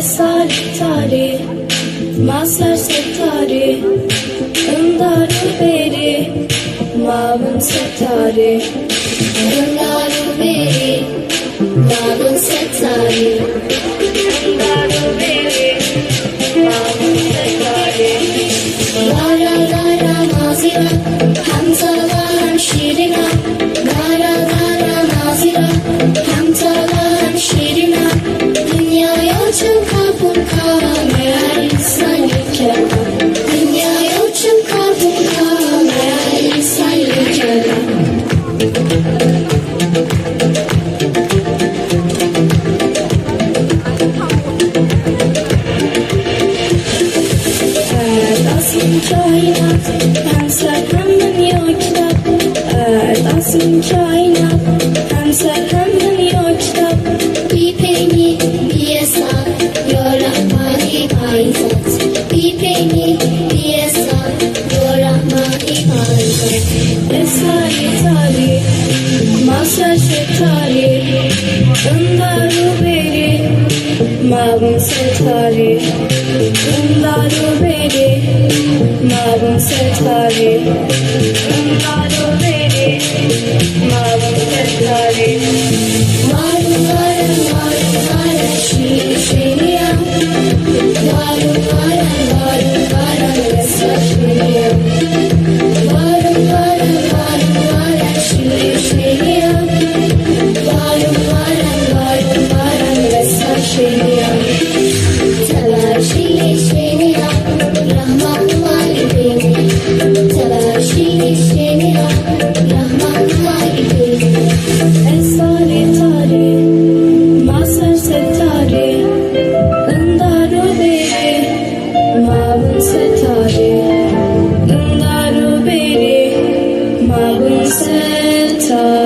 Esaretari, Maser Setari, Öndaru Beri, Mavun Setari, Öndaru Beri, Mavun Setari, Öndaru Beri, Mavun Setari. Lara lara mazira, Hamzala hemşirina, Lara lara mazira, Hamzala hemşirina. Dünyaya uçun kapım kal, meğer insan yüce. Dünyaya uçun kapım kal, meğer insan yüce. Erdasin kainat, hem sen hem dünya kitap. Erdasin kainat, hem sen hem dünya kitap. Bir peynir, bir yasak, yorahmani paizat. Bir peynir, bir yasak, yorahmani paizat. Esaretari, Maser Setari, Öndaru Beri, Mavun Setari, Öndaru Beri, Mavun Setari, Öndaru Beri, Mavun Setari. Varım varım varım varım şiir şiiriyem. Varım varım varım varım mesaj şiiriyem. Varım varım varım varım şiir şiiriyem. Varım varım varım varım mesaj şiiriyem. Sever şiir şiiriyem, Rahman valideyim. Sever şiir şiiriyem, Rahman valideyim. Esaretari, Maser Setari, Öndaru Beri, Mavun Setari, Öndaru Beri, Mavun Setari.